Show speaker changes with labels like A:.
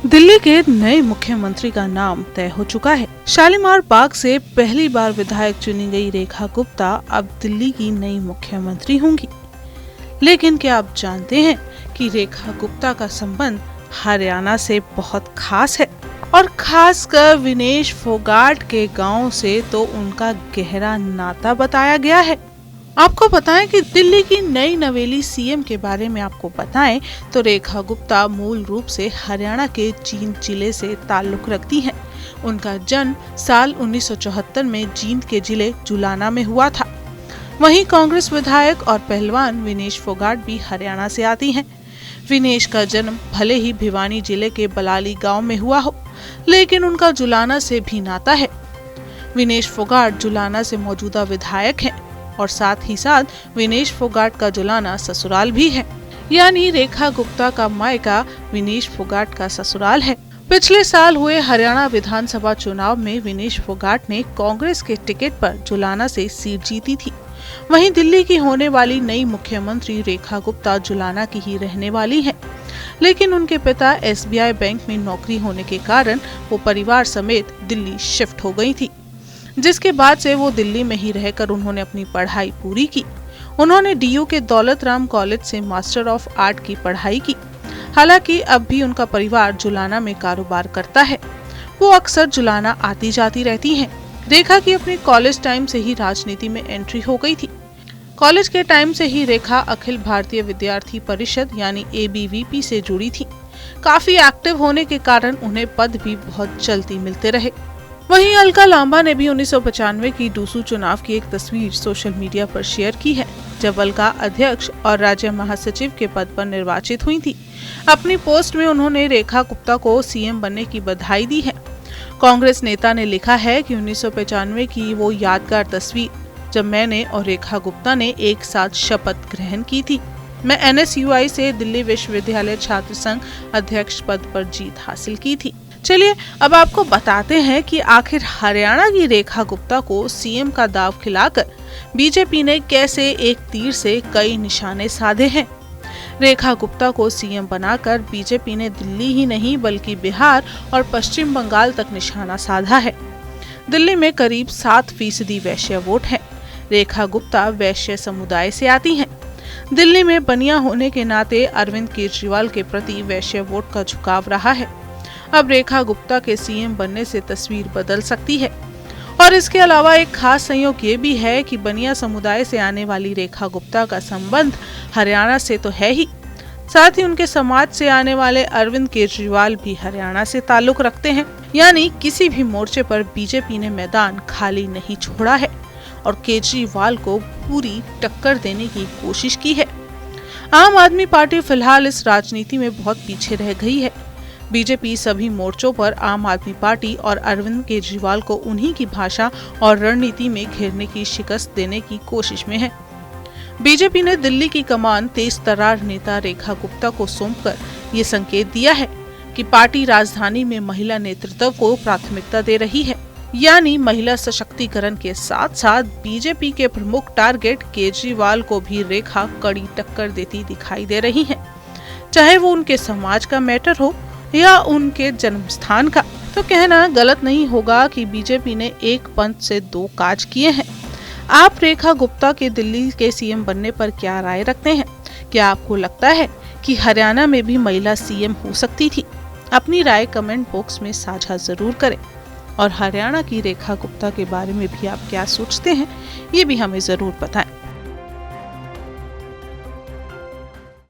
A: दिल्ली के नए मुख्यमंत्री का नाम तय हो चुका है। शालीमार बाग से पहली बार विधायक चुनी गई रेखा गुप्ता अब दिल्ली की नई मुख्यमंत्री होंगी। लेकिन क्या आप जानते हैं कि रेखा गुप्ता का संबंध हरियाणा से बहुत खास है और खासकर विनेश फोगाट के गांव से तो उनका गहरा नाता बताया गया है। आपको बताएं कि दिल्ली की नई नवेली सीएम के बारे में आपको बताएं तो रेखा गुप्ता मूल रूप से हरियाणा के जींद जिले से ताल्लुक रखती हैं। उनका जन्म साल 1974 में जींद के जिले जुलाना में हुआ था। वहीं कांग्रेस विधायक और पहलवान विनेश फोगाट भी हरियाणा से आती हैं। विनेश का जन्म भले ही भिवानी जिले के बलाली गांव में हुआ हो, लेकिन उनका जुलाना से भी नाता है। विनेश फोगाट जुलाना से मौजूदा विधायक हैं और साथ ही साथ विनेश फोगाट का जुलाना ससुराल भी है, यानी रेखा गुप्ता का मायका विनेश फोगाट का ससुराल है। पिछले साल हुए हरियाणा विधानसभा चुनाव में विनेश फोगाट ने कांग्रेस के टिकट पर जुलाना से सीट जीती थी। वहीं दिल्ली की होने वाली नई मुख्यमंत्री रेखा गुप्ता जुलाना की ही रहने वाली हैं, लेकिन उनके पिता एसबीआई बैंक में नौकरी होने के कारण वो परिवार समेत दिल्ली शिफ्ट हो गई थी, जिसके बाद से वो दिल्ली में ही रहकर उन्होंने अपनी पढ़ाई पूरी की। उन्होंने डीयू के दौलत राम कॉलेज से मास्टर ऑफ आर्ट की पढ़ाई की। हालांकि अब भी उनका परिवार जुलाना में कारोबार करता है। वो अक्सर जुलाना आती जाती रहती हैं। रेखा की अपनी कॉलेज टाइम से ही राजनीति में एंट्री हो गई थी। कॉलेज के टाइम से ही रेखा अखिल भारतीय विद्यार्थी परिषद यानी ABVP से जुड़ी थी। काफी एक्टिव होने के कारण उन्हें पद भी बहुत जल्दी मिलते रहे। वहीं अलका लांबा ने भी 1995 की डूसू चुनाव की एक तस्वीर सोशल मीडिया पर शेयर की है, जब अलका अध्यक्ष और राज्य महासचिव के पद पर निर्वाचित हुई थी। अपनी पोस्ट में उन्होंने रेखा गुप्ता को सीएम बनने की बधाई दी है। कांग्रेस नेता ने लिखा है कि 1995 की वो यादगार तस्वीर, जब मैंने और रेखा गुप्ता ने एक साथ शपथ ग्रहण की थी। मैं NSUI से दिल्ली विश्वविद्यालय छात्र संघ अध्यक्ष पद पर जीत हासिल की थी। चलिए अब आपको बताते हैं कि आखिर हरियाणा की रेखा गुप्ता को सीएम का दाव खिलाकर बीजेपी ने कैसे एक तीर से कई निशाने साधे हैं। रेखा गुप्ता को सीएम बनाकर बीजेपी ने दिल्ली ही नहीं बल्कि बिहार और पश्चिम बंगाल तक निशाना साधा है। दिल्ली में करीब 7% वैश्य वोट है। रेखा गुप्ता वैश्य समुदाय से आती हैं। दिल्ली में बनिया होने के नाते अरविंद केजरीवाल के प्रति वैश्य वोट का झुकाव रहा है। अब रेखा गुप्ता के सीएम बनने से तस्वीर बदल सकती है। और इसके अलावा एक खास संयोग ये भी है कि बनिया समुदाय से आने वाली रेखा गुप्ता का संबंध हरियाणा से तो है ही, साथ ही उनके समाज से आने वाले अरविंद केजरीवाल भी हरियाणा से ताल्लुक रखते हैं। यानी किसी भी मोर्चे पर बीजेपी ने मैदान खाली नहीं छोड़ा है और केजरीवाल को पूरी टक्कर देने की कोशिश की है। आम आदमी पार्टी फिलहाल इस राजनीति में बहुत पीछे रह गई है। बीजेपी सभी मोर्चों पर आम आदमी पार्टी और अरविंद केजरीवाल को उन्हीं की भाषा और रणनीति में घेरने की शिकस्त देने की कोशिश में है। बीजेपी ने दिल्ली की कमान तेज तर्रार नेता रेखा गुप्ता को सौंपकर ये संकेत दिया है कि पार्टी राजधानी में महिला नेतृत्व को प्राथमिकता दे रही है। यानी महिला सशक्तिकरण के साथ साथ बीजेपी के प्रमुख टारगेट केजरीवाल को भी रेखा कड़ी टक्कर देती दिखाई दे रही है, चाहे वो उनके समाज का मैटर हो या उनके जन्म स्थान का। तो कहना गलत नहीं होगा कि बीजेपी ने एक पंथ से दो काज किए हैं। आप रेखा गुप्ता के दिल्ली के सीएम बनने पर क्या राय रखते हैं? क्या आपको लगता है कि हरियाणा में भी महिला सीएम हो सकती थी? अपनी राय कमेंट बॉक्स में साझा जरूर करें और हरियाणा की रेखा गुप्ता के बारे में भी आप क्या सोचते हैं, ये भी हमें जरूर बताएं।